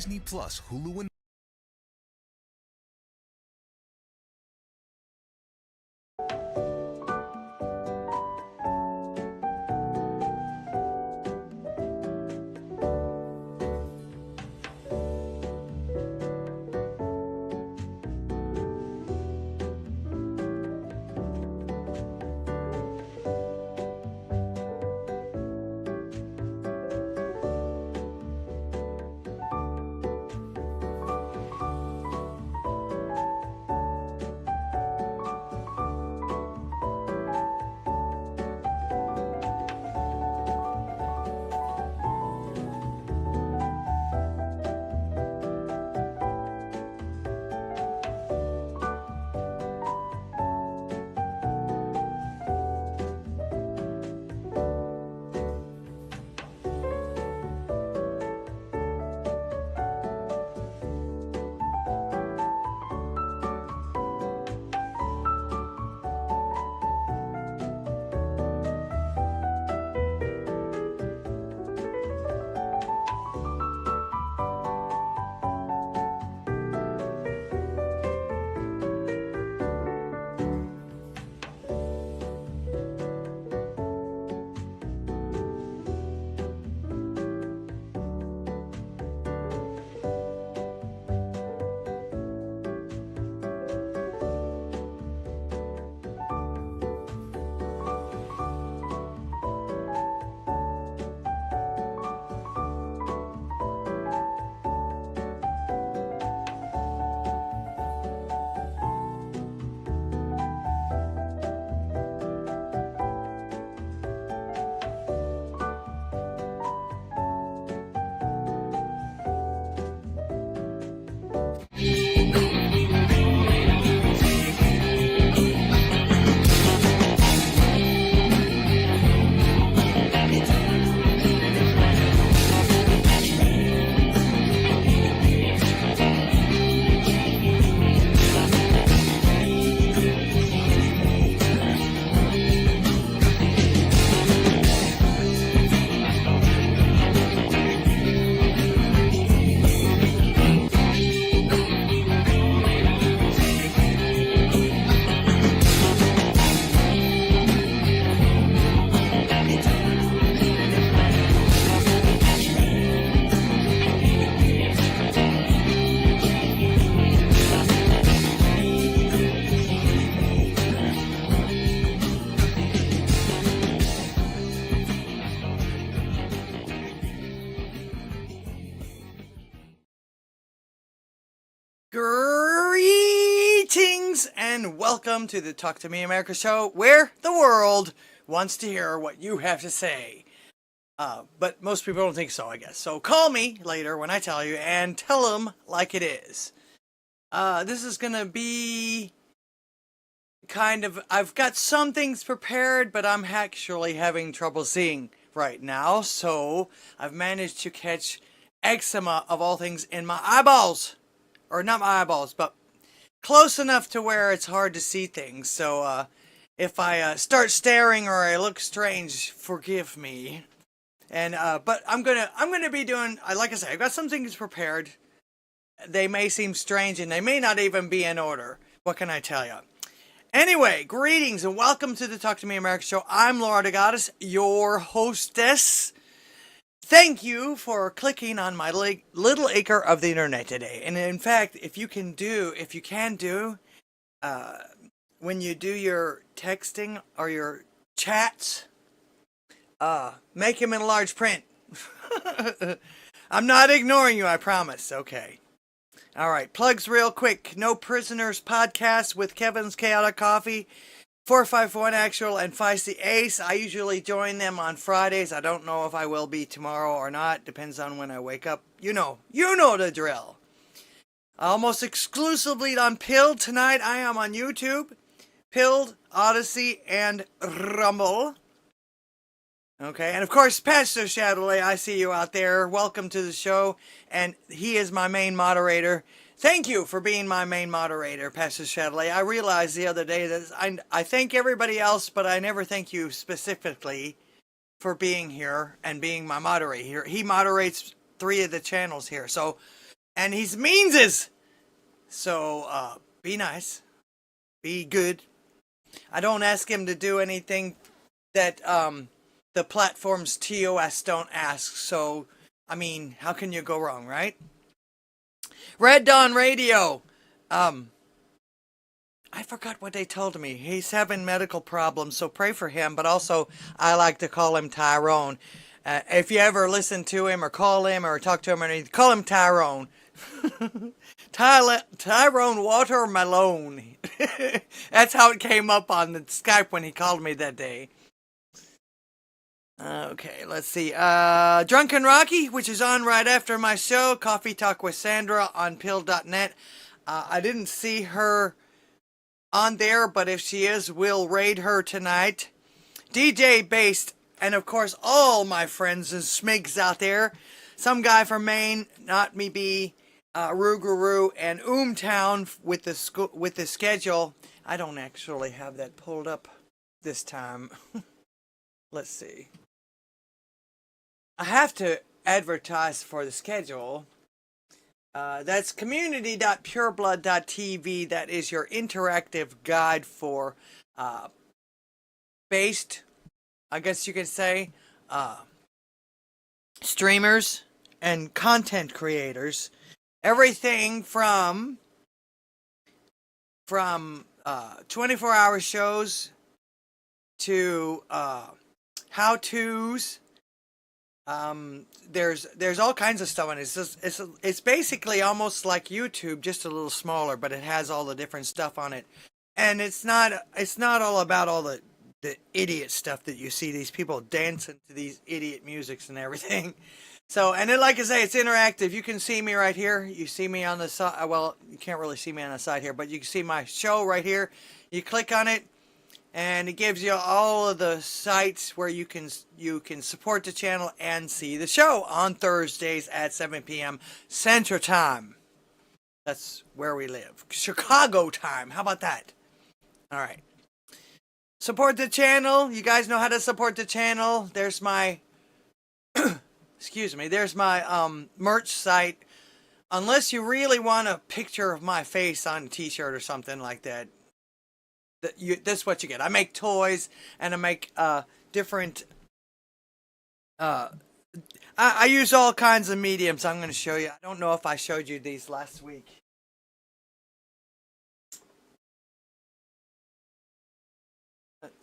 Disney Plus, Hulu, and Greetings and welcome to the Talk to Me America show, where the world wants to hear what you have to say. But most people don't think so, I guess. So call me later when I tell you and tell them like it is. This is going to be kind of, I've got some things prepared, but I'm actually having trouble seeing right now. So I've managed to catch eczema of all things in my eyeballs. Or not my eyeballs, but close enough to where it's hard to see things. So if I start staring or I look strange, forgive me. And but I'm gonna be doing, like I said, I've got some things prepared. They may seem strange and they may not even be in order. What can I tell you? Anyway, greetings and welcome to the Talk to Me America show. I'm LDGddss, your hostess. Thank you for clicking on my little acre of the internet today. And in fact, if you can do, when you do your texting or your chats, make them in large print. I'm not ignoring you, I promise. Okay. All right. Plugs real quick. No Prisoners podcast with Kevin's Chaotic Coffee. 451 Actual and Feisty Ace. I usually join them on Fridays. I don't know if I will be tomorrow or not. Depends on when I wake up. You know the drill. Almost exclusively on Pilled tonight. I am on YouTube, Pilled, Odysee, and Rumble. Okay, and of course, Pastor Shadowley, I see you out there. Welcome to the show, and he is my main moderator. Thank you for being my main moderator, Pastor Shadley. I realized the other day that I thank everybody else, but I never thank you specifically for being here and being my moderator here. He moderates 3 of the channels here. So and he's meanses. So be nice, be good. I don't ask him to do anything that the platforms TOS don't ask. So I mean, how can you go wrong, right? Red Dawn Radio. I forgot what they told me. He's having medical problems, so pray for him. But also, I like to call him Tyrone. If you ever listen to him or call him or talk to him or anything, call him Tyrone. Tyrone Watermelon. That's how it came up on the Skype when he called me that day. Okay, let's see. Drunken Rocky, which is on right after my show, Coffee Talk with Sandra on pill.net. I didn't see her on there, but if she is, we'll raid her tonight. DJ Based, and of course all my friends and smigs out there. Some guy from Maine, Not Me Be, Rougarou, and Oomtown with the schedule. I don't actually have that pulled up this time. Let's see. I have to advertise for the schedule. That's community.pureblood.tv. That is your interactive guide for based, I guess you could say, streamers and content creators. Everything from 24-hour shows to how-tos. There's all kinds of stuff on it. It's basically almost like YouTube, just a little smaller, but it has all the different stuff on it. And it's not all about all the idiot stuff that you see these people dancing to these idiot musics and everything. So, and then, like I say, it's interactive. You can see me right here. You see me on the side. Well, you can't really see me on the side here, but you can see my show right here. You click on it, and it gives you all of the sites where you can support the channel and see the show on Thursdays at 7 p.m. Central Time. That's where we live. Chicago time. How about that? All right. Support the channel. You guys know how to support the channel. There's my excuse me. There's my merch site. Unless you really want a picture of my face on a t-shirt or something like that. That's what you get. I make toys, and I make different. I use all kinds of mediums. I'm going to show you. I don't know if I showed you these last week.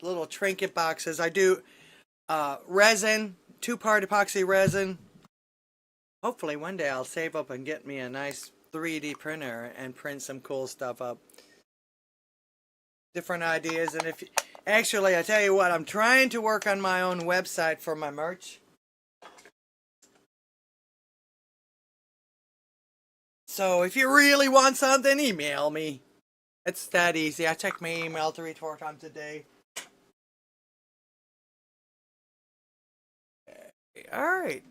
Little trinket boxes. I do resin, 2-part epoxy resin. Hopefully one day I'll save up and get me a nice 3D printer and print some cool stuff up. Different ideas, and if actually, I tell you what, I'm trying to work on my own website for my merch. So if you really want something, email me. It's that easy. I check my email 3-4 times a day. All right.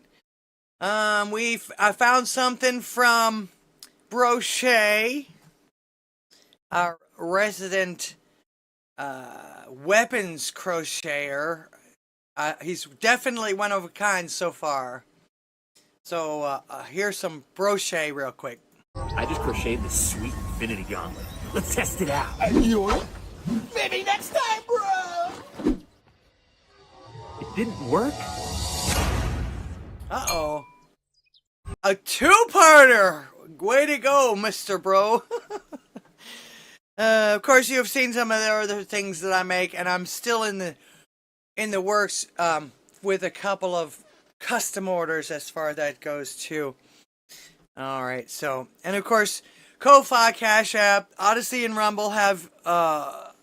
I found something from Brochet, our resident weapons crocheter. He's definitely one of a kind so far. So here's some Brochet real quick. I just crocheted this sweet infinity gauntlet. Let's test it out. Maybe next time, bro. It didn't work? Uh-oh. A 2-parter! Way to go, Mr. Bro. Of course, you have seen some of the other things that I make, and I'm still in the works with a couple of custom orders as far as that goes too. All right, so, and of course, Ko-Fi, Cash App, Odysee, and Rumble have the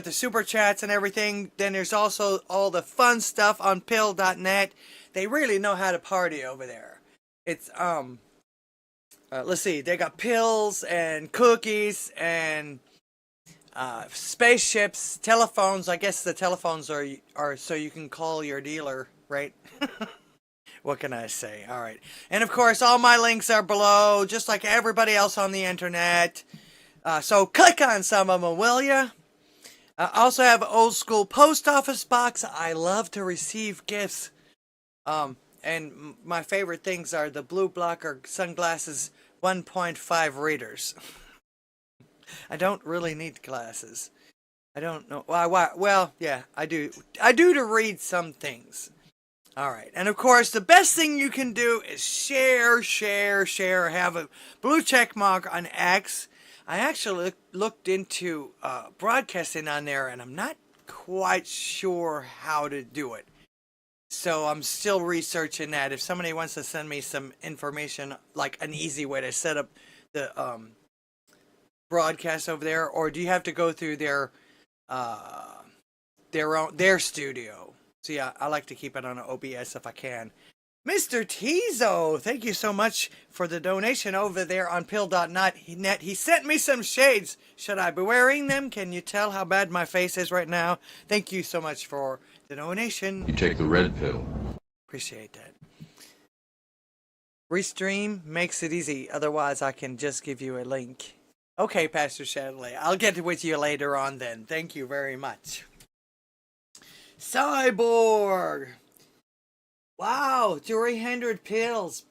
super chats and everything. Then there's also all the fun stuff on pill.net. They really know how to party over there. It's let's see, they got pills and cookies and spaceships, telephones. I guess the telephones are so you can call your dealer, right? What can I say? All right. And of course, all my links are below, just like everybody else on the internet. So click on some of them, will ya? I also have an old school post office box. I love to receive gifts. my favorite things are the blue blocker sunglasses 1.5 readers. I don't really need glasses. I don't know why. Well, yeah, I do. I do to read some things. All right, and of course, the best thing you can do is share. Have a blue check mark on X. I actually looked into broadcasting on there, and I'm not quite sure how to do it. So I'm still researching that. If somebody wants to send me some information, like an easy way to set up the broadcast over there, or do you have to go through their studio? So yeah, I like to keep it on an OBS if I can. Mr. Tizo, thank you so much for the donation over there on pill.net. He sent me some shades. Should I be wearing them? Can you tell how bad my face is right now? Thank you so much for the donation. You take the red pill. Appreciate that. Restream makes it easy. Otherwise, I can just give you a link. Okay, Pastor Shadley. I'll get with you later on then. Thank you very much. Cyborg. Wow, 300 pills.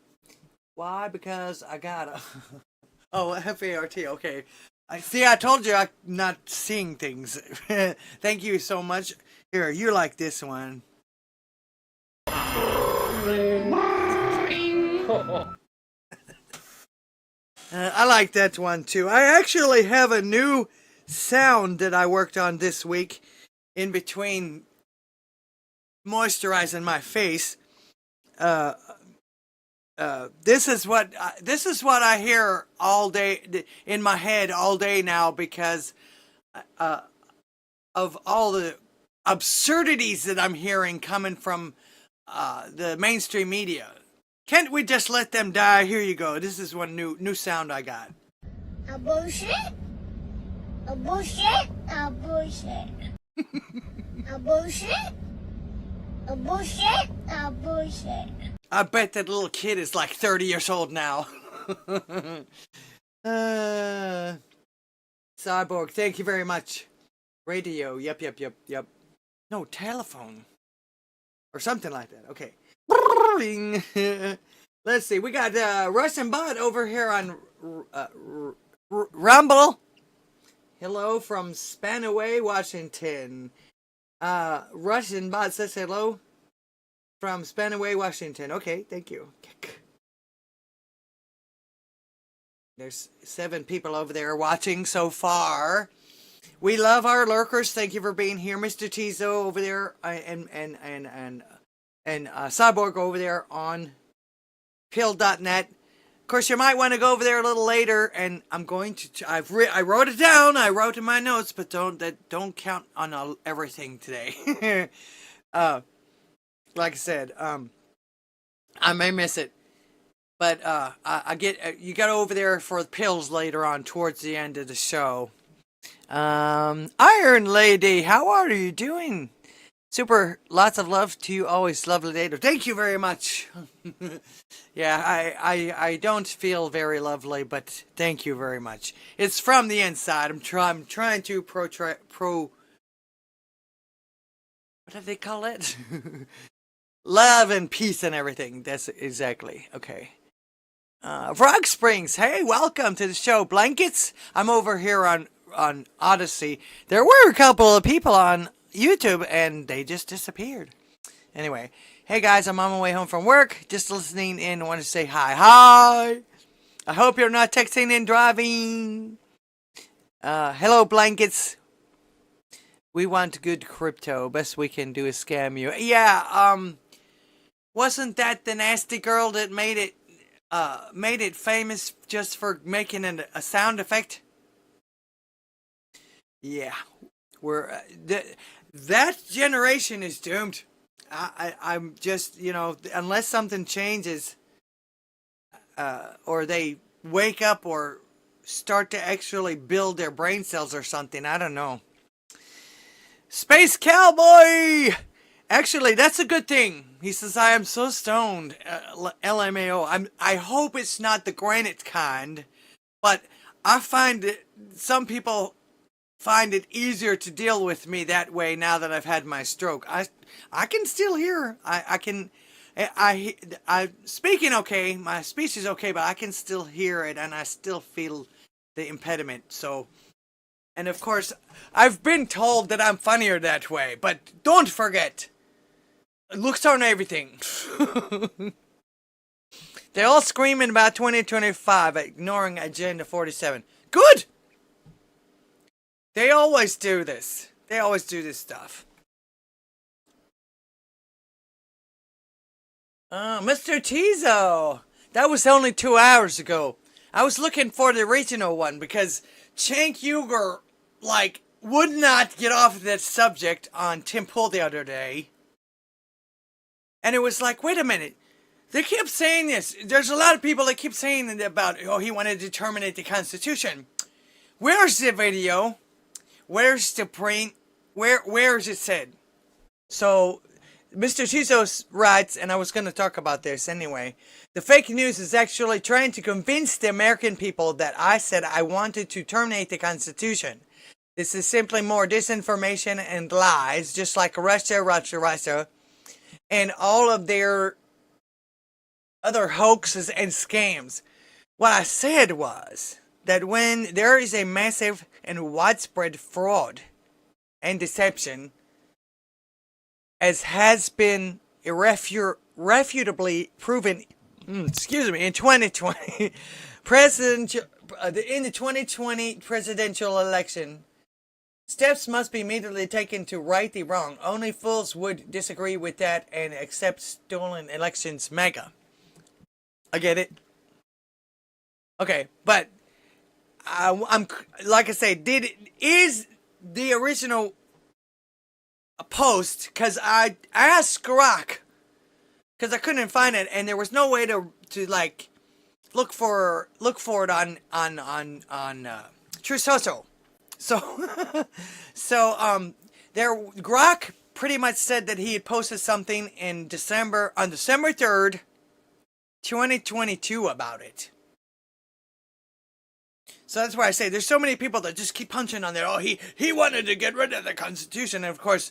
Why? Because I got a... Oh, FART, okay. I told you I'm not seeing things. Thank you so much. Here, you like this one. I like that one too. I actually have a new sound that I worked on this week in between moisturizing my face. This is what I hear all day in my head all day now because of all the absurdities that I'm hearing coming from the mainstream media. Can't we just let them die? Here you go. This is one new sound I got. A bullshit. A bullshit. A bullshit. A bullshit. A bullshit. A bullshit. I bet that little kid is like 30 years old now. Cyborg, thank you very much. Radio, yep. No, telephone. Or something like that, okay. Let's see, we got Russian Bot over here on Rumble. Hello from Spanaway, Washington. Russian Bot says hello from Spanaway, Washington. Okay, thank you. There's 7 people over there watching so far. We love our lurkers. Thank you for being here, Mr. Tizo over there, and Cyborg over there on pill.net. Of course, you might want to go over there a little later, and I'm going to. I wrote it down. I wrote in my notes, but don't count on everything today. Like I said, I may miss it, but I get you got over there for the pills later on towards the end of the show. Iron Lady, how are you doing? Super, lots of love to you, always lovely day. Thank you very much. Yeah, I don't feel very lovely, but thank you very much. It's from the inside. I'm trying to what do they call it? Love and peace and everything. That's exactly, okay. Frog Springs, hey, welcome to the show. Blankets, I'm over here on Odysee. There were a couple of people on YouTube and they just disappeared. Anyway, hey guys, I'm on my way home from work. Just listening in. I want to say hi. I hope you're not texting and driving. Hello, Blankets. We want good crypto. Best we can do is scam you. Yeah, wasn't that the nasty girl that made it famous just for making a sound effect? Yeah, that generation is doomed. I'm just, unless something changes, or they wake up or start to actually build their brain cells or something, I don't know. Space Cowboy! Actually, that's a good thing. He says, I am so stoned, LMAO. I hope it's not the granite kind, but I find that some people find it easier to deal with me that way now that I've had my stroke. I can still hear. I can I speaking okay. My speech is okay, but I can still hear it, and I still feel the impediment. So, and of course, I've been told that I'm funnier that way. But don't forget, looks aren't everything. They're all screaming about 2025, ignoring Agenda 47. Good! They always do this. They always do this stuff. Mr. Tizo! That was only 2 hours ago. I was looking for the original one because Cenk Uygur, like, would not get off of that subject on Tim Pool the other day. And it was like, wait a minute. They kept saying this. There's a lot of people that keep saying about, oh, he wanted to terminate the Constitution. Where's the video? Where's the print? Where is it said? So, Mr. Tizo writes, and I was going to talk about this anyway. The fake news is actually trying to convince the American people that I said I wanted to terminate the Constitution. This is simply more disinformation and lies, just like Russia, and all of their other hoaxes and scams. What I said was that when there is a massive and widespread fraud and deception, as has been irrefutably proven, in 2020, in the 2020 presidential election, steps must be immediately taken to right the wrong. Only fools would disagree with that and accept stolen elections mega. I get it. Okay, but I'm like I say, is the original post, because I asked Grok because I couldn't find it, and there was no way to like look for it on True Social. So there Grok pretty much said that he had posted something on December 3rd, 2022 about it. So that's why I say there's so many people that just keep punching on there. Oh, he wanted to get rid of the Constitution. And of course,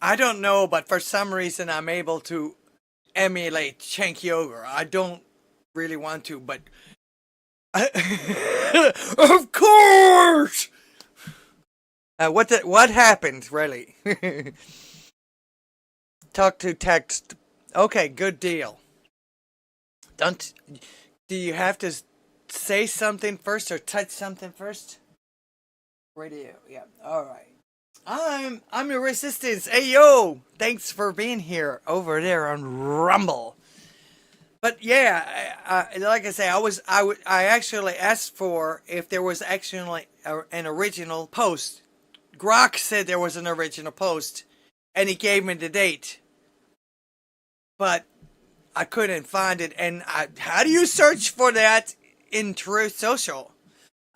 I don't know, but for some reason I'm able to emulate Cenk Uygur. I don't really want to, but of course. What happened, really? Talk to text. Okay, good deal. Do you have to say something first or touch something first? Radio, yeah. All right. I'm your resistance. Hey yo, thanks for being here over there on Rumble. But yeah, like I say, I actually asked for if there was actually an original post. Grok said there was an original post, and he gave me the date. But I couldn't find it, and how do you search for that in True Social?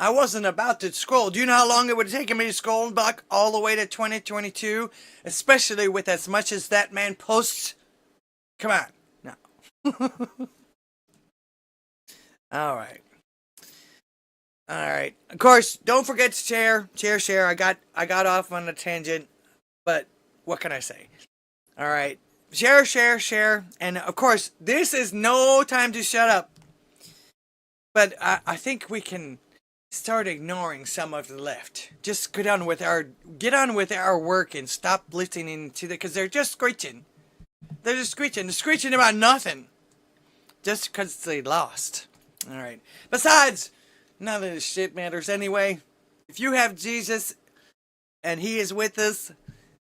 I wasn't about to scroll. Do you know how long it would have taken me to scroll back all the way to 2022? Especially with as much as that man posts. Come on. No. Alright. Alright. Of course, don't forget to share. I got off on a tangent. But what can I say? Alright. Share. And of course, this is no time to shut up. But I think we can start ignoring some of the left. Just get on with our work and stop listening to because they're just screeching. They're screeching about nothing. Just because they lost. Alright. Besides, none of this shit matters anyway. If you have Jesus and he is with us,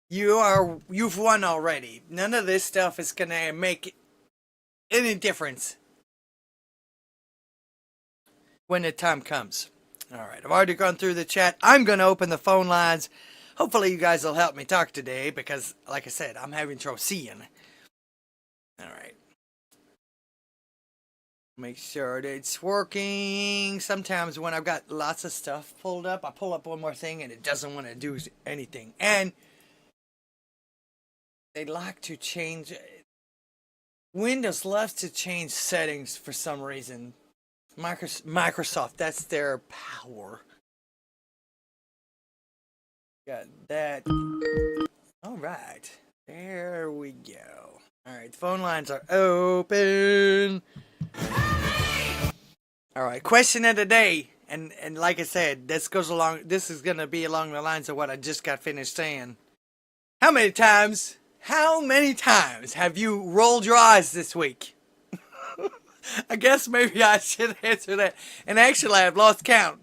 you've won already. None of this stuff is gonna make any difference when the time comes. Alright, I've already gone through the chat. I'm gonna open the phone lines. Hopefully you guys will help me talk today because, like I said, I'm having trouble seeing. Alright. Make sure that it's working. Sometimes when I've got lots of stuff pulled up, I pull up one more thing and it doesn't want to do anything. And they like to change. Windows loves to change settings for some reason. Microsoft, that's their power. Got that. All right. There we go. All right, the phone lines are open. All right, question of the day, and like I said, this is gonna be along the lines of what I just got finished saying. How many times have you rolled your eyes this week? I guess maybe I should answer that. And actually, I've lost count.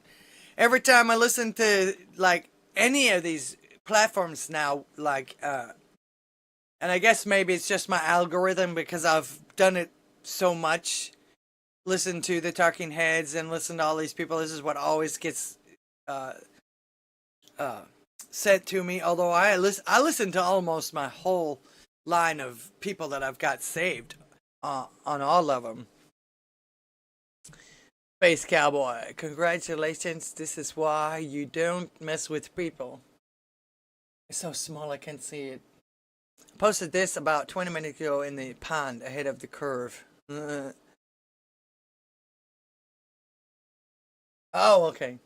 Every time I listen to like any of these platforms now, like, and I guess maybe it's just my algorithm because I've done it so much. Listen to the Talking Heads and listen to all these people. This is what always gets sent to me. Although I listen to almost my whole line of people that I've got saved on all of them. Space Cowboy, congratulations. This is why you don't mess with people. It's so small I can't see it. I posted this about 20 minutes ago in the pond ahead of the curve. Oh, okay.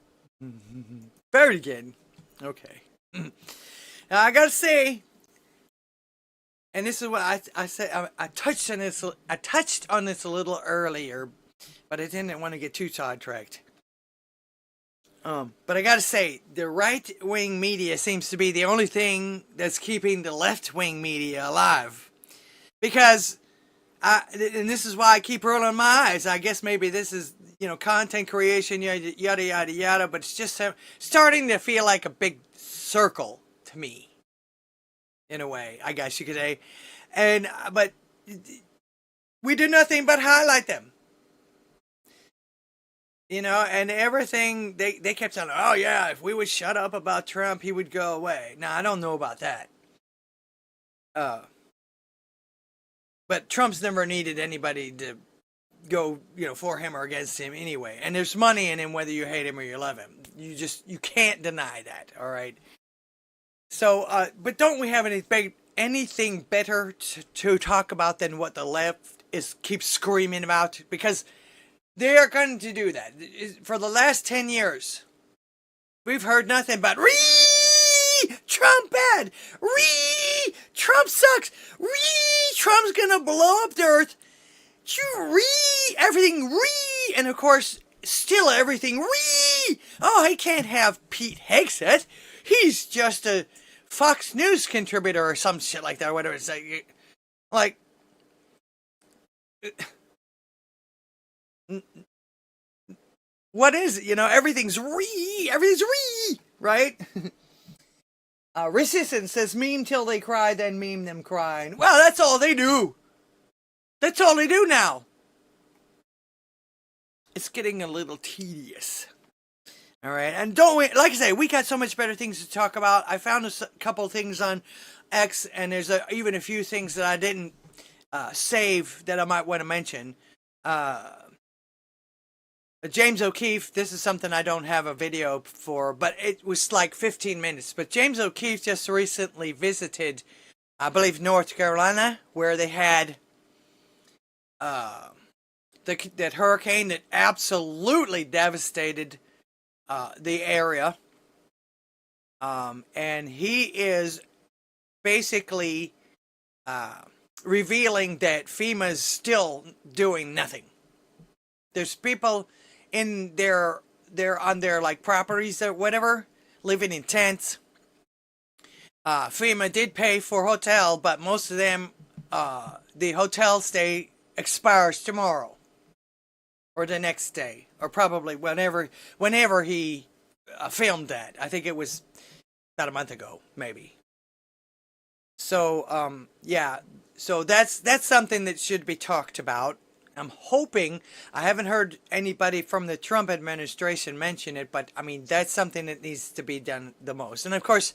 Very good. Okay. Now I gotta say, and this is what I said. I touched on this. I touched on this a little earlier, but I didn't want to get too sidetracked. But I gotta say, the right-wing media seems to be the only thing that's keeping the left-wing media alive. Because, and this is why I keep rolling my eyes. I guess maybe this is, content creation, yada, yada, yada, but it's just starting to feel like a big circle to me. In a way, I guess you could say. But we do nothing but highlight them. And everything, they kept saying, oh yeah, if we would shut up about Trump, he would go away. Now, I don't know about that. But Trump's never needed anybody to go, for him or against him anyway. And there's money in him whether you hate him or you love him. You can't deny that, all right? So, but don't we have anything better to talk about than what the left keeps screaming about? Because they are going to do that. For the last 10 years, we've heard nothing but, Trump bad! Trump sucks! Trump's gonna blow up the earth! Everything! And of course, still everything! Oh, he can't have Pete Hegseth. He's just a Fox News contributor or some shit like that, or whatever it's like. What is it? Everything's right? Resistance says meme till they cry, then meme them crying. Well, that's all they do. That's all they do now. It's getting a little tedious. All right, and like I say, we got so much better things to talk about. I found a couple things on X, and there's even a few things that I didn't save that I might want to mention. James O'Keefe, this is something I don't have a video for, but it was like 15 minutes. But James O'Keefe just recently visited, I believe, North Carolina, where they had that hurricane that absolutely devastated the area. And he is basically revealing that FEMA is still doing nothing. There's people in they're on their like properties or whatever, living in tents. FEMA did pay for hotel, but most of them, the hotel stay expires tomorrow or the next day, or probably whenever he filmed that. I think it was about a month ago, maybe. So yeah, so that's something that should be talked about. I'm hoping, I haven't heard anybody from the Trump administration mention it, but I mean, that's something that needs to be done the most. And of course,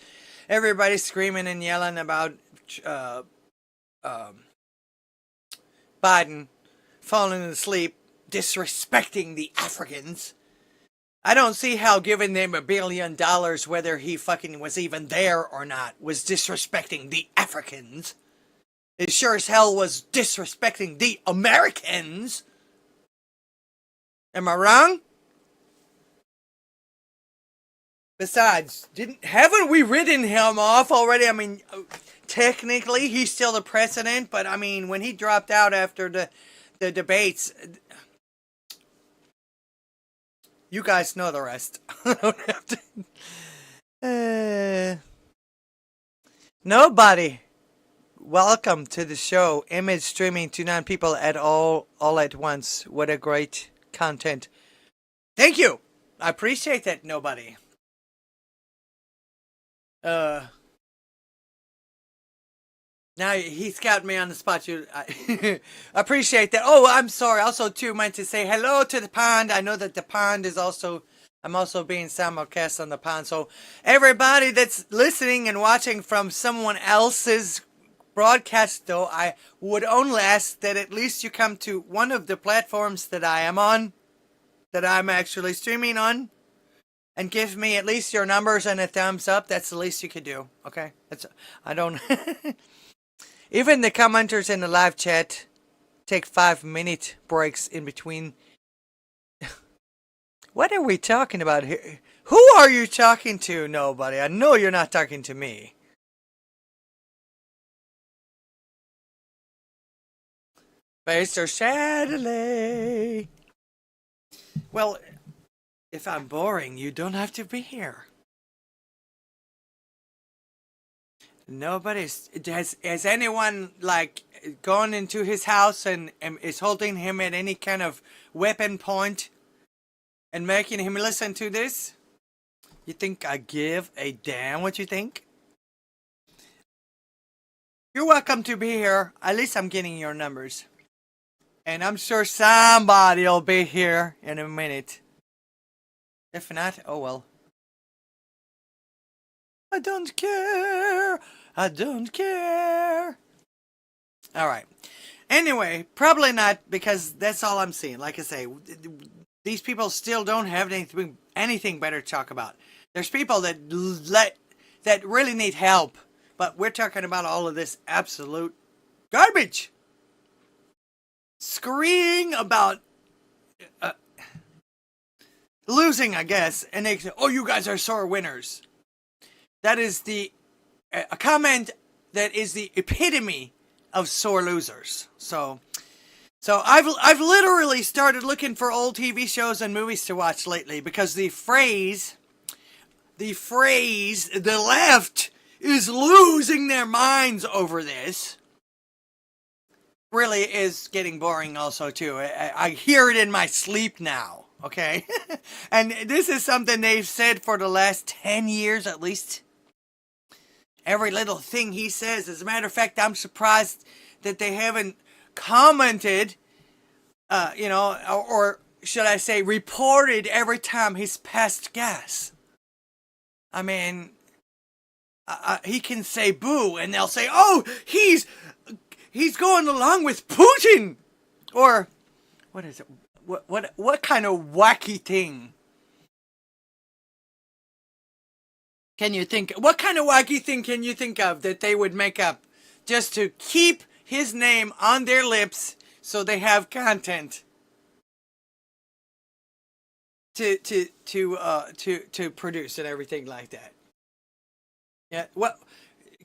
everybody's screaming and yelling about Biden falling asleep, disrespecting the Africans. I don't see how giving them $1 billion, whether he fucking was even there or not, was disrespecting the Africans. It sure as hell was disrespecting the Americans. Am I wrong? Besides, haven't we written him off already? I mean, technically he's still the president, but I mean, when he dropped out after the debates, you guys know the rest. I don't have to. Nobody. Welcome to the show. Image streaming to 9 people at all at once. What a great content. Thank you. I appreciate that, nobody. Now he's got me on the spot. I appreciate that. Oh, I'm sorry. Also, too, meant to say hello to the pond. I know that the pond is also. I'm also being simulcast on the pond. So everybody that's listening and watching from someone else's broadcast, though, I would only ask that at least you come to one of the platforms that I am on, that I'm actually streaming on, and give me at least your numbers and a thumbs up. That's the least you could do. Okay? I don't. Even the commenters in the live chat take 5-minute breaks in between. What are we talking about here? Who are you talking to? Nobody. I know you're not talking to me. Mr. Shadley. Well, if I'm boring, you don't have to be here. Nobody's. Has anyone, like, gone into his house and is holding him at any kind of weapon point and making him listen to this? You think I give a damn what you think? You're welcome to be here. At least I'm getting your numbers. And I'm sure somebody will be here in a minute. If not, oh well. I don't care. I don't care. Alright. Anyway, probably not, because that's all I'm seeing. Like I say, these people still don't have anything better to talk about. There's people that really need help, but we're talking about all of this absolute garbage. Screaming about losing, I guess, and they say, "Oh, you guys are sore winners." That is a comment that is the epitome of sore losers. So I've literally started looking for old TV shows and movies to watch lately, because the phrase the left is losing their minds over this really is getting boring also too. I hear it in my sleep now, okay? And this is something they've said for the last 10 years at least. Every little thing he says. As a matter of fact, I'm surprised that they haven't commented, or should I say reported every time he's passed gas. I mean, he can say boo and they'll say, "Oh, he's going along with Putin," or what is it? What kind of wacky thing can you think? What kind of wacky thing can you think of that they would make up just to keep his name on their lips so they have content to produce and everything like that? Yeah. What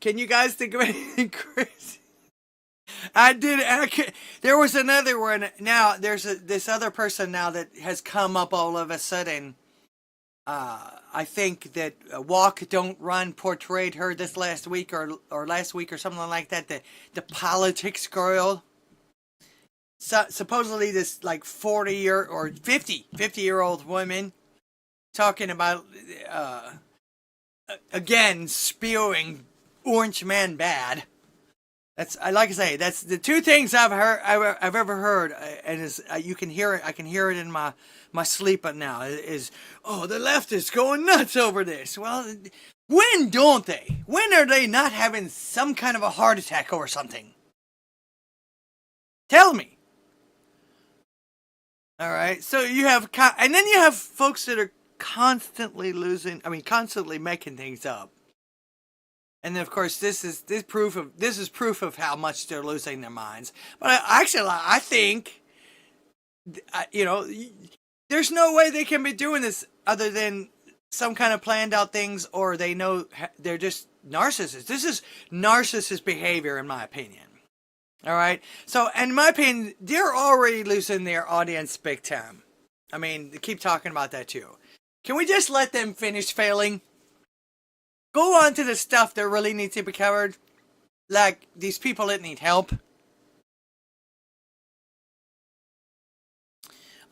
can you guys think of anything crazy? There was another one. Now there's this other person now that has come up all of a sudden. I think that Walk Don't Run portrayed her this last week or last week or something like that. The politics girl. So, supposedly this like 40-year or 50-year-old woman talking about again spewing Orange Man bad. That's like I say. That's the two things I've ever heard, and you can hear it. I can hear it in my sleep now. Is the left is going nuts over this. Well, when don't they? When are they not having some kind of a heart attack or something? Tell me. All right. So you have, and then you have folks that are constantly constantly making things up. And of course, this is proof of how much they're losing their minds. But I think, there's no way they can be doing this other than some kind of planned out things, or they know they're just narcissist. This is narcissist behavior, in my opinion. All right. So, in my opinion, they're already losing their audience big time. I mean, they keep talking about that too. Can we just let them finish failing? Go on to the stuff that really needs to be covered. Like these people that need help.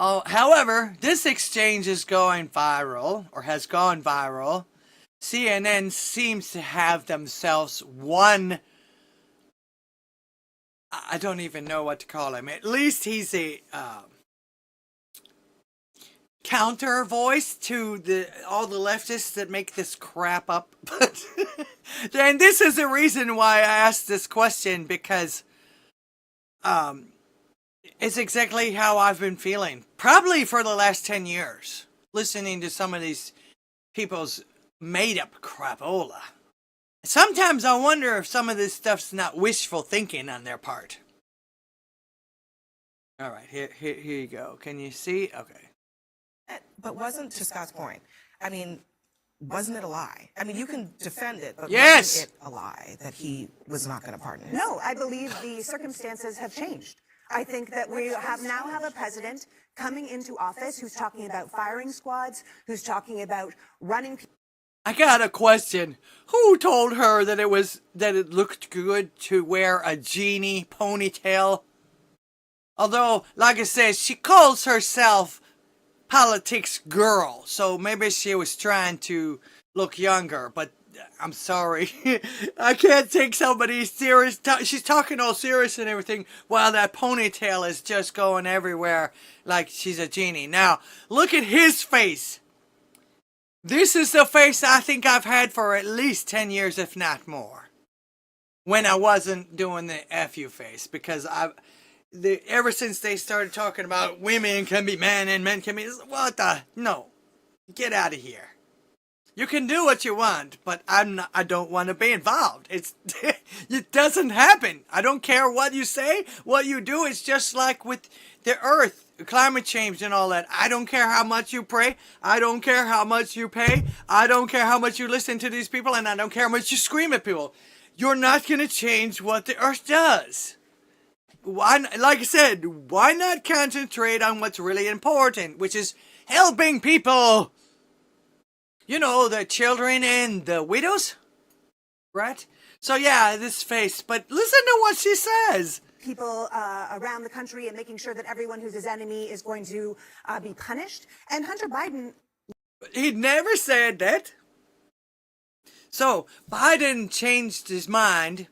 Oh, however, this exchange is going viral, or has gone viral. CNN seems to have themselves one, I don't even know what to call him. At least he's a counter voice to all the leftists that make this crap up. But and this is the reason why I asked this question, because it's exactly how I've been feeling. Probably for the last 10 years. Listening to some of these people's made-up crapola. Sometimes I wonder if some of this stuff's not wishful thinking on their part. Alright, here you go. Can you see? Okay. But wasn't, to Scott's point, I mean, wasn't it a lie? I mean, you can defend it, but yes! Wasn't it a lie that he was not going to pardon him? No, I believe the circumstances have changed. I think that we now have a president coming into office who's talking about firing squads, who's talking about running people. I got a question. Who told her that it looked good to wear a genie ponytail? Although, like I said, she calls herself politics girl, so maybe she was trying to look younger, but I'm sorry. I can't take somebody serious. She's talking all serious and everything, while that ponytail is just going everywhere like she's a genie. Now, look at his face. This is the face I think I've had for at least 10 years, if not more. When I wasn't doing the FU face, because ever since they started talking about women can be men and men can be, no, get out of here. You can do what you want, but I don't want to be involved. It doesn't happen. I don't care what you say, what you do. It's just like with the earth, climate change and all that. I don't care how much you pray. I don't care how much you pay. I don't care how much you listen to these people, and I don't care how much you scream at people. You're not going to change what the earth does. Why, like I said, why not concentrate on what's really important, which is helping people? You know, the children and the widows, right? So yeah, this face, but listen to what she says. People around the country and making sure that everyone who's his enemy is going to be punished. And Hunter Biden... He never said that. So, Biden changed his mind,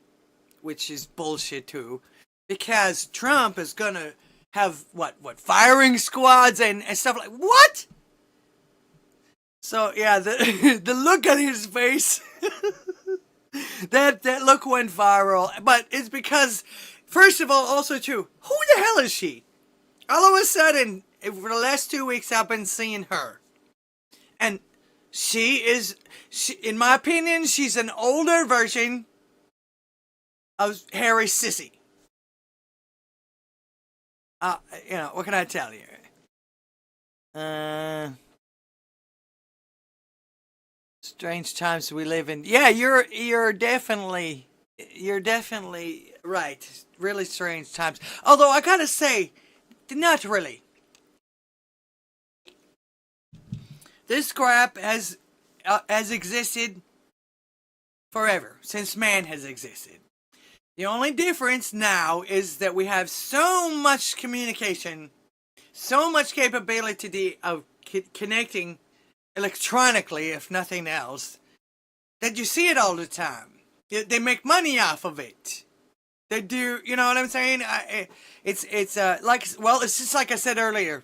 which is bullshit too, because Trump is going to have, firing squads and stuff like... What? So, yeah, the look on his face, that look went viral. But it's because, first of all, also too, who the hell is she? All of a sudden, for the last 2 weeks, I've been seeing her. And she, in my opinion, she's an older version of Harry Sissy. What can I tell you? Strange times we live in. Yeah, you're definitely right. Really strange times. Although I gotta say, not really. This crap has existed forever, since man has existed. The only difference now is that we have so much communication, so much capability of connecting electronically, if nothing else, that you see it all the time. They make money off of it. They do, you know what I'm saying? It's just like I said earlier.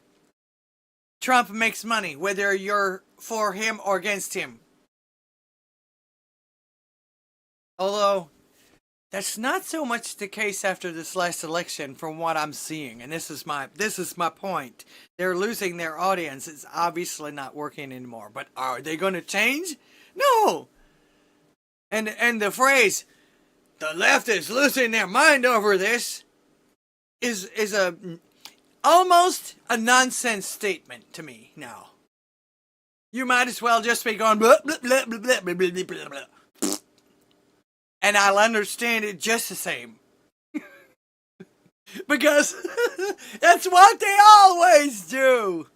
Trump makes money, whether you're for him or against him. Although, that's not so much the case after this last election from what I'm seeing. And this is my point. They're losing their audience. It's obviously not working anymore. But are they going to change? No. And the phrase, the left is losing their mind over this, is almost a nonsense statement to me now. You might as well just be going blah, blah, blah, blah, blah, blah, blah, blah, blah. and I'll understand it just the same. Because that's what they always do.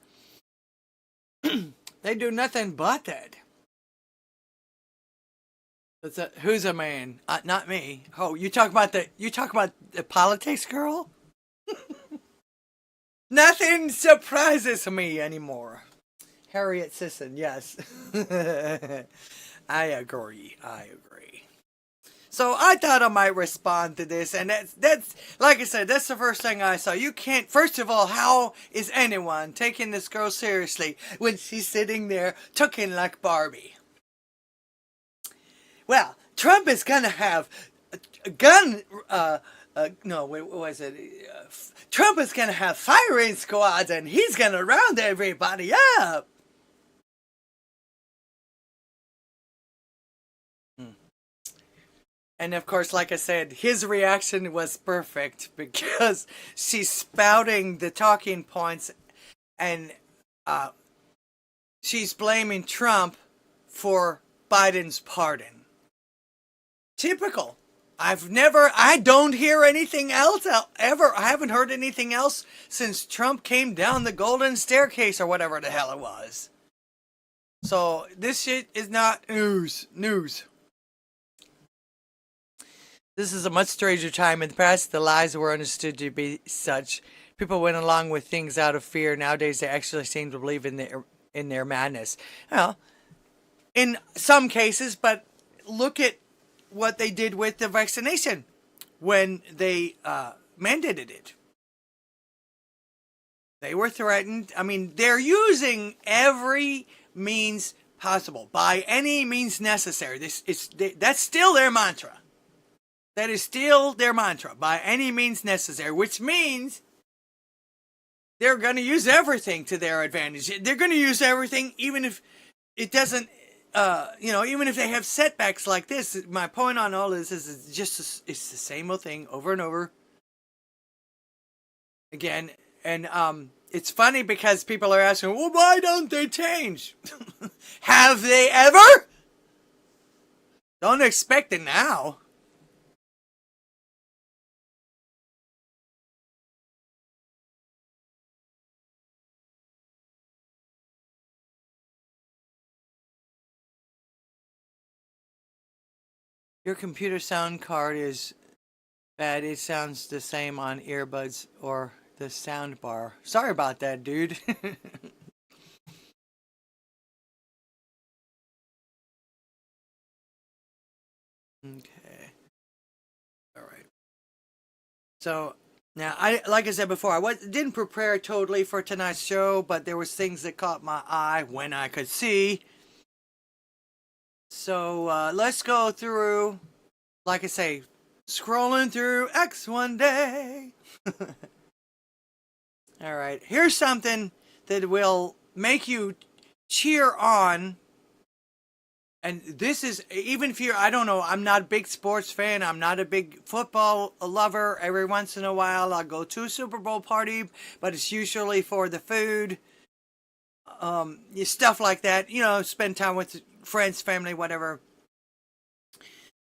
They do nothing but that. Who's a man? Not me. Oh, you talk about the politics girl? Nothing surprises me anymore. Harriet Sisson, yes. I agree. So I thought I might respond to this, and that's like I said, that's the first thing I saw. You can't, first of all, how is anyone taking this girl seriously when she's sitting there talking like Barbie? Well, Trump is gonna have a gun, Trump is gonna have firing squads, and he's gonna round everybody up. And of course, like I said, his reaction was perfect because she's spouting the talking points and she's blaming Trump for Biden's pardon. Typical. I don't hear anything else ever. I haven't heard anything else since Trump came down the golden staircase or whatever the hell it was. So this shit is not news. This is a much stranger time. In the past, the lies were understood to be such. People went along with things out of fear. Nowadays, they actually seem to believe in their madness. Well, in some cases, but look at what they did with the vaccination when they mandated it. They were threatened. I mean, they're using every means possible, by any means necessary. That's still their mantra. That is still their mantra, by any means necessary, which means they're going to use everything to their advantage. They're going to use everything, even if it doesn't, even if they have setbacks like this. My point on all this is it's the same old thing over and over again. And it's funny because people are asking, well, why don't they change? Have they ever? Don't expect it now. Your computer sound card is bad. It sounds the same on earbuds or the sound bar. Sorry about that, dude. Okay. All right. So now, like I said before, didn't prepare totally for tonight's show, but there was things that caught my eye when I could see. So let's go through, like I say, scrolling through X one day. All right, here's something that will make you cheer on. And this is, even if you're, I don't know, I'm not a big sports fan. I'm not a big football lover. Every once in a while, I'll go to a Super Bowl party, but it's usually for the food. Stuff like that, spend time with friends, family, whatever.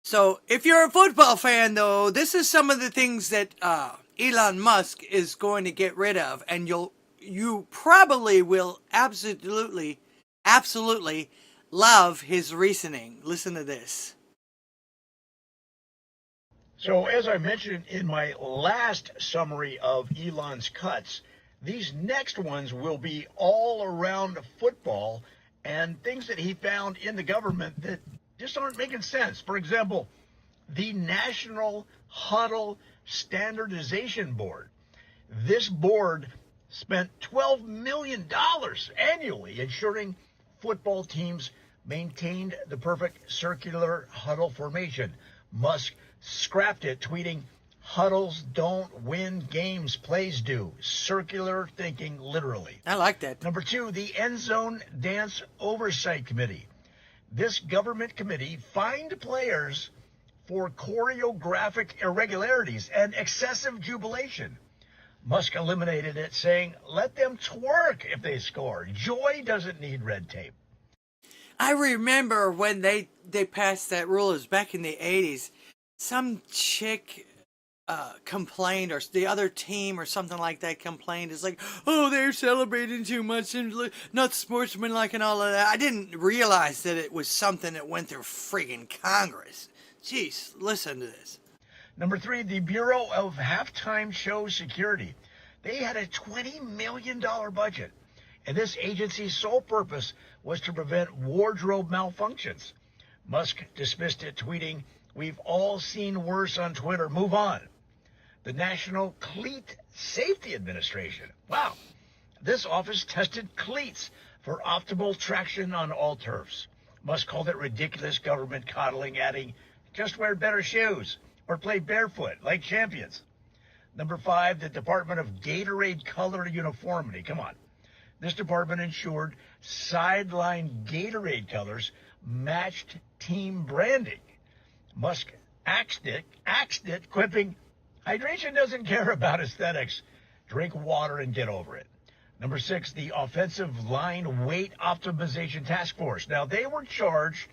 So if you're a football fan, though, this is some of the things that Elon Musk is going to get rid of, and you probably will absolutely love his reasoning. Listen to this. So as I mentioned in my last summary of Elon's cuts, these next ones will be all around football and things that he found in the government that just aren't making sense. For example, the National Huddle Standardization Board. This board spent $12 million annually ensuring football teams maintained the perfect circular huddle formation. Musk scrapped it, tweeting, "Huddles don't win games, plays do." Circular thinking, literally. I like that. Number 2, the End Zone Dance Oversight Committee. This government committee fined players for choreographic irregularities and excessive jubilation. Musk eliminated it, saying, "Let them twerk if they score. Joy doesn't need red tape." I remember when they passed that rule. It was back in the 80s. some chick complained, or the other team or something like that complained. It's like, oh, they're celebrating too much and not sportsmanlike and all of that. I didn't realize that it was something that went through friggin' Congress. Jeez, listen to this. Number 3, the Bureau of Halftime Show Security. They had a $20 million budget, and this agency's sole purpose was to prevent wardrobe malfunctions. Musk dismissed it, tweeting, "We've all seen worse on Twitter. Move on." The National Cleat Safety Administration. Wow. This office tested cleats for optimal traction on all turfs. Musk called it ridiculous government coddling, adding, "Just wear better shoes or play barefoot like champions." Number 5, the Department of Gatorade Color Uniformity. Come on. This department ensured sideline Gatorade colors matched team branding. Musk axed it, quipping, "Hydration doesn't care about aesthetics. Drink water and get over it." Number 6, the Offensive Line Weight Optimization Task Force. Now, they were charged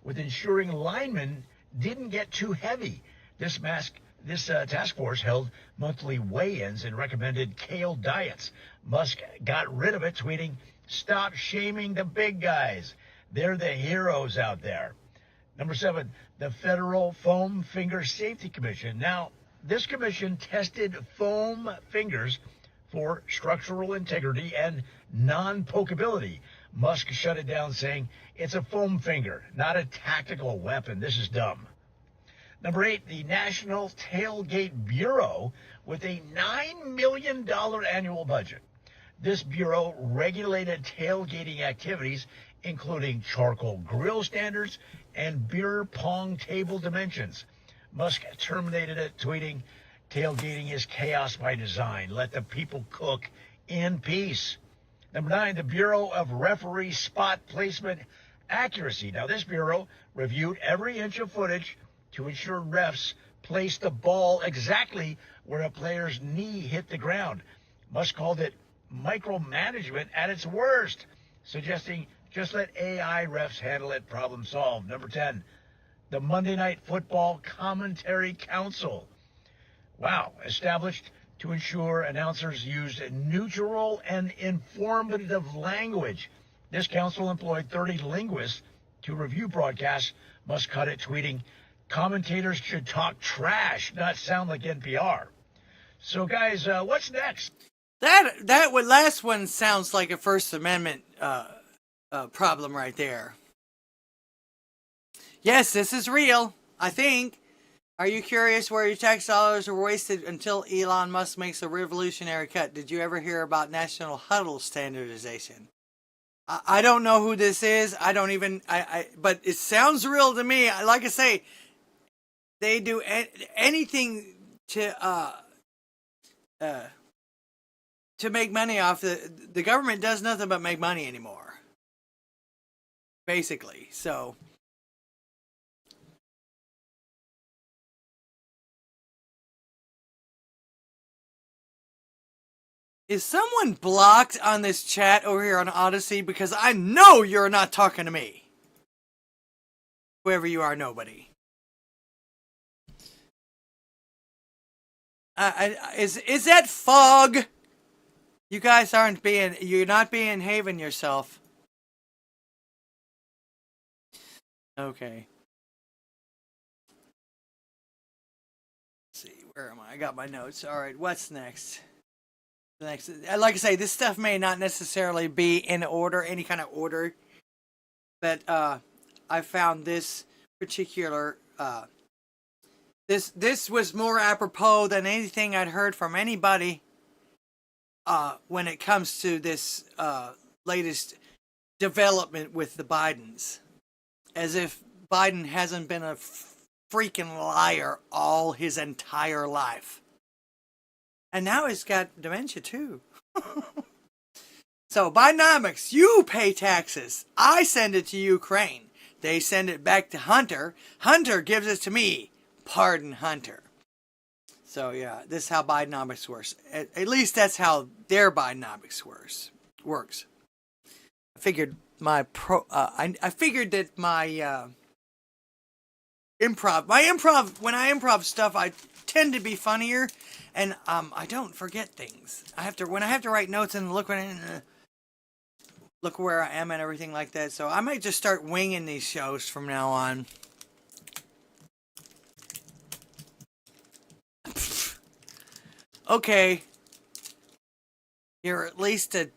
with ensuring linemen didn't get too heavy. This task force held monthly weigh-ins and recommended kale diets. Musk got rid of it, tweeting, "Stop shaming the big guys. They're the heroes out there." Number 7, the Federal Foam Finger Safety Commission. Now, this commission tested foam fingers for structural integrity and non-pokeability. Musk shut it down, saying, "It's a foam finger, not a tactical weapon. This is dumb." Number 8, the National Tailgate Bureau with a $9 million annual budget. This bureau regulated tailgating activities, including charcoal grill standards and beer pong table dimensions. Musk terminated it, tweeting, "Tailgating is chaos by design. Let the people cook in peace." Number 9, the Bureau of Referee Spot Placement Accuracy. Now, this bureau reviewed every inch of footage to ensure refs placed the ball exactly where a player's knee hit the ground. Musk called it micromanagement at its worst, suggesting just let AI refs handle it, problem solved. Number 10, the Monday Night Football Commentary Council. Wow, established to ensure announcers used neutral and informative language. This council employed 30 linguists to review broadcasts. Musk cut it, tweeting, "Commentators should talk trash, not sound like NPR." So, guys, what's next? That last one sounds like a First Amendment problem right there. Yes, this is real, I think. Are you curious where your tax dollars are wasted until Elon Musk makes a revolutionary cut? Did you ever hear about national huddle standardization? I don't know who this is. I don't even, but it sounds real to me. Like I say, they do anything to make money off the government does nothing but make money anymore. Basically, so. Is someone blocked on this chat over here on Odysee? Because I know you're not talking to me. Whoever you are, nobody. Is that fog? You guys you're not behaving yourself. Okay. Let's see, where am I? I got my notes. All right, what's next? Like I say, this stuff may not necessarily be in order, any kind of order, but I found this particular this was more apropos than anything I'd heard from anybody when it comes to this latest development with the Bidens, as if Biden hasn't been a freaking liar all his entire life. And now he's got dementia too. So Bidenomics, you pay taxes. I send it to Ukraine. They send it back to Hunter. Hunter gives it to me. Pardon Hunter. So yeah, this is how Bidenomics works. At least that's how their Bidenomics works. I figured that my improv. When I improv stuff, I tend to be funnier, and I don't forget things. When I have to write notes and look where I am and everything like that. So I might just start winging these shows from now on. Okay. You're at least a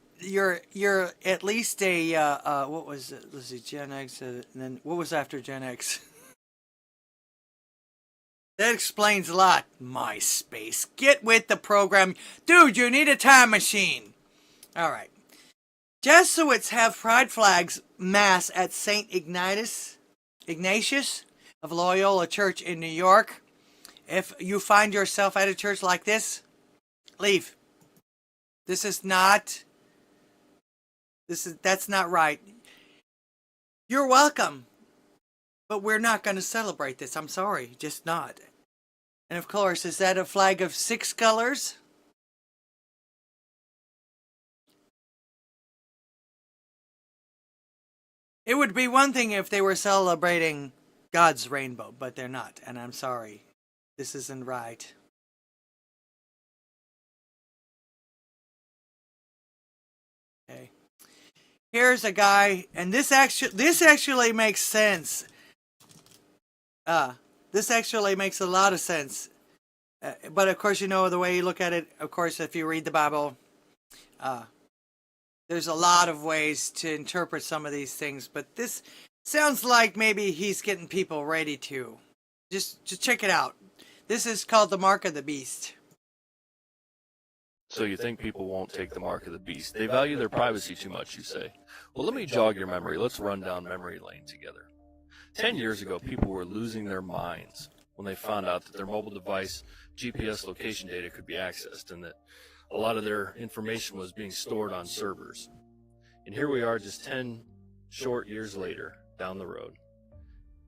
what was it? Let's see, Gen X, and then what was after Gen X? That explains a lot. MySpace. Get with the program. Dude, you need a time machine. All right. Jesuits have pride flags mass at St. Ignatius of Loyola Church in New York. If you find yourself at a church like this, leave. That's not right. You're welcome. But we're not going to celebrate this. I'm sorry. Just not. And of course, is that a flag of 6 colors? It would be one thing if they were celebrating God's rainbow, but they're not. And I'm sorry. This isn't right. Okay. Here's a guy, and this actually makes sense. This actually makes a lot of sense. But of course, the way you look at it, of course, if you read the Bible, there's a lot of ways to interpret some of these things. But this sounds like maybe he's getting people ready to. Just check it out. This is called the Mark of the Beast. So you think people won't take the mark of the beast? They value their privacy too much, you say. Well, let me jog your memory. Let's run down memory lane together. 10 years ago, people were losing their minds when they found out that their mobile device GPS location data could be accessed and that a lot of their information was being stored on servers. And here we are just 10 short years later down the road.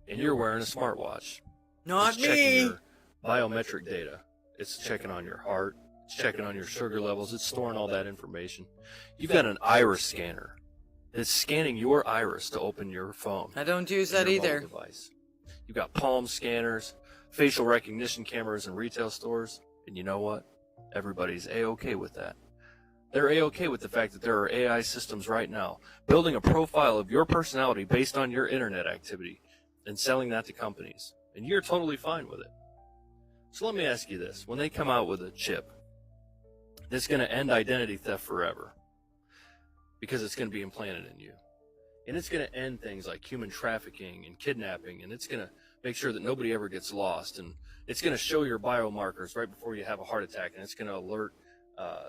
And you're wearing a smartwatch. Not it's checking me. your biometric data. It's checking on your heart. It's checking on your sugar levels. It's storing all that information. You've got an iris scanner. It's scanning your iris to open your phone. I don't use that either. Device. You've got palm scanners, facial recognition cameras in retail stores. And you know what? Everybody's A-okay with that. They're A-okay with the fact that there are AI systems right now building a profile of your personality based on your internet activity and selling that to companies. And you're totally fine with it. So let me ask you this. When they come out with a chip that's going to end identity theft forever because it's going to be implanted in you, and it's going to end things like human trafficking and kidnapping, and it's going to make sure that nobody ever gets lost, and it's going to show your biomarkers right before you have a heart attack, and it's going to alert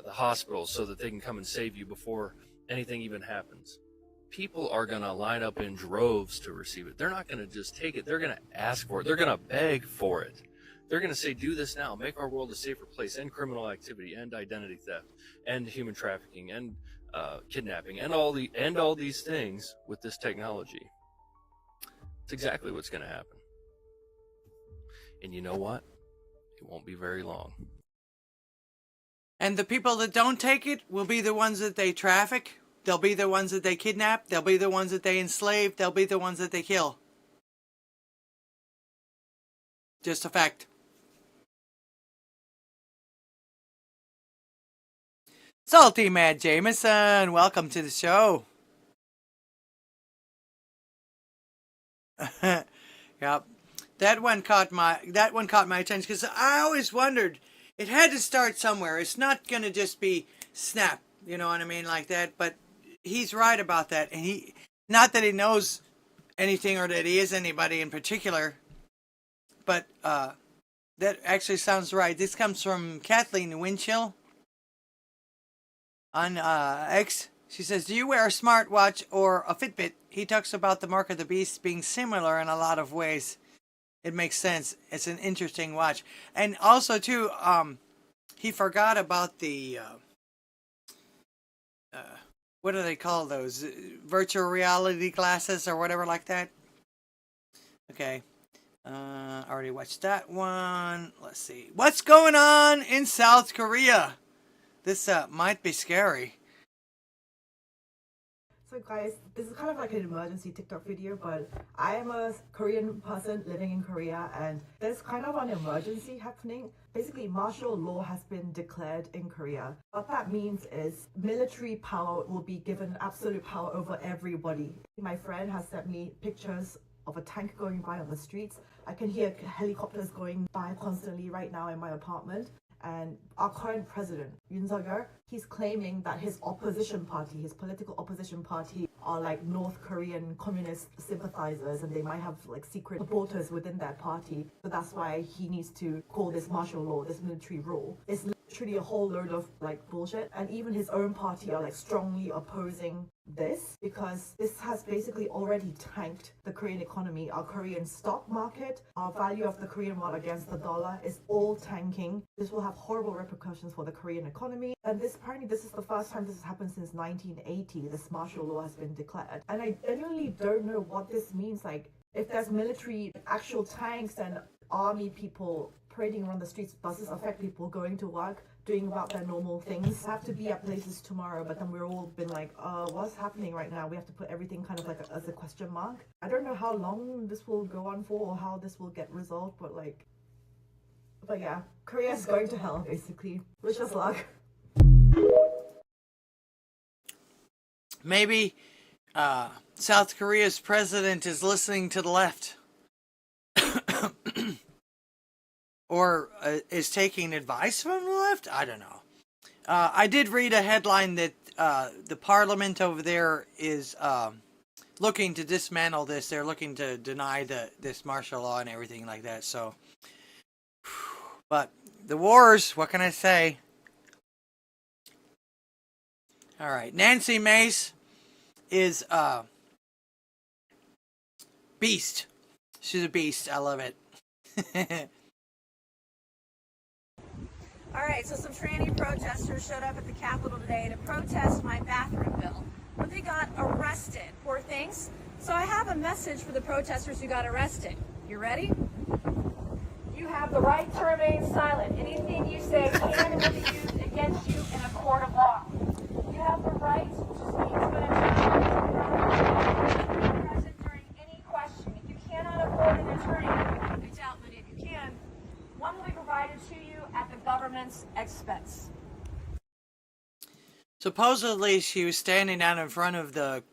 the hospitals so that they can come and save you before anything even happens. People are going to line up in droves to receive it. They're not going to just take it. They're going to ask for it. They're going to beg for it. They're going to say, do this now. Make our world a safer place. End criminal activity. End identity theft. End human trafficking. End kidnapping. End all these things with this technology. It's exactly what's going to happen. And you know what? It won't be very long. And the people that don't take it will be the ones that they traffic. They'll be the ones that they kidnap. They'll be the ones that they enslave. They'll be the ones that they kill. Just a fact. Salty Mad Jameson, welcome to the show. Yep. That one caught my attention because I always wondered, it had to start somewhere. It's not going to just be snap, you know what I mean, like that, but he's right about that. And not that he knows anything or that he is anybody in particular, but that actually sounds right. This comes from Kathleen Winchell on X. She says, do you wear a smartwatch or a Fitbit? He talks about the Mark of the Beast being similar in a lot of ways. It makes sense. It's an interesting watch. And also, too, he forgot about the, what do they call those? Virtual reality glasses or whatever like that? Okay. Already watched that one. Let's see. What's going on in South Korea? This might be scary. So guys, this is kind of like an emergency TikTok video, but I am a Korean person living in Korea and there's kind of an emergency happening. Basically, martial law has been declared in Korea. What that means is military power will be given absolute power over everybody. My friend has sent me pictures of a tank going by on the streets. I can hear helicopters going by constantly right now in my apartment. And our current president, Yoon Suk-yeol, he's claiming that his opposition party, his political opposition party, are like North Korean communist sympathizers and they might have like secret supporters within that party. So that's why he needs to call this martial law, this military rule. It's literally a whole load of like bullshit. And even his own party are like strongly opposing this because this has basically already tanked the Korean economy. Our Korean stock market, our value of the Korean won against the dollar is all tanking. This will have horrible repercussions for the Korean economy. And apparently this is the first time this has happened since 1980. This martial law has been declared. And I genuinely don't know what this means. Like, if there's military, actual tanks and army people parading around the streets, does this affect people going to work, doing about their normal things? Have to be at places tomorrow, but then we're all been like, what's happening right now? We have to put everything kind of like as a question mark. I don't know how long this will go on for or how this will get resolved, but yeah, Korea is going to hell basically. Wish us luck. Maybe South Korea's president is listening to the left. Or is taking advice from the left? I don't know. I did read a headline that the parliament over there is looking to dismantle this. They're looking to deny this martial law and everything like that. So, but the wars, what can I say? All right. Nancy Mace is beast. She's a beast. I love it. All right, so some tranny protesters showed up at the Capitol today to protest my bathroom bill, but they got arrested, poor things. So I have a message for the protesters who got arrested. You ready? You have the right to remain silent. Anything you say can and will be used against you in a court of law. You have the right to speak to an attorney present during any question. If you cannot afford an attorney, I doubt many of you can, one will be provided to you at the government's expense. Supposedly, she was standing out in front of the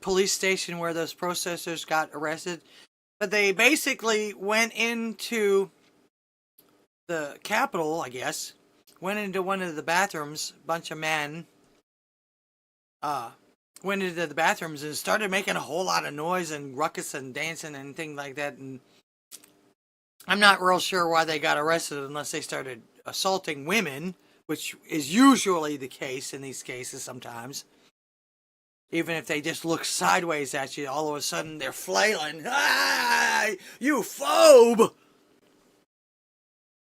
police station where those protesters got arrested. But they basically went into the Capitol, I guess. Went into one of the bathrooms. A bunch of men went into the bathrooms and started making a whole lot of noise and ruckus and dancing and things like that. And I'm not real sure why they got arrested unless they started assaulting women, which is usually the case in these cases sometimes. Even if they just look sideways at you, all of a sudden they're flailing. Ah, you phobe!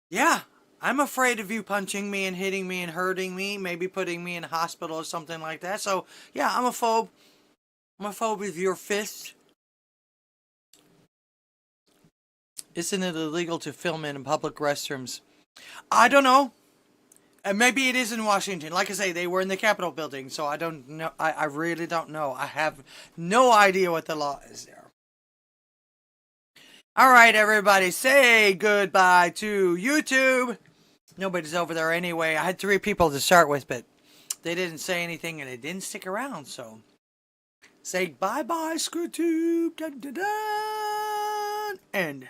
Yeah, I'm afraid of you punching me and hitting me and hurting me, maybe putting me in a hospital or something like that. So, yeah, I'm a phobe. I'm a phobe with your fist. Isn't it illegal to film in public restrooms? I don't know. And maybe it is in Washington. Like I say, they were in the Capitol building, so I don't know. I really don't know. I have no idea what the law is there. All right, everybody, say goodbye to YouTube. Nobody's over there anyway. I had 3 people to start with, but they didn't say anything and they didn't stick around, so say bye-bye, ScrewTube. Dun, dun, dun. End.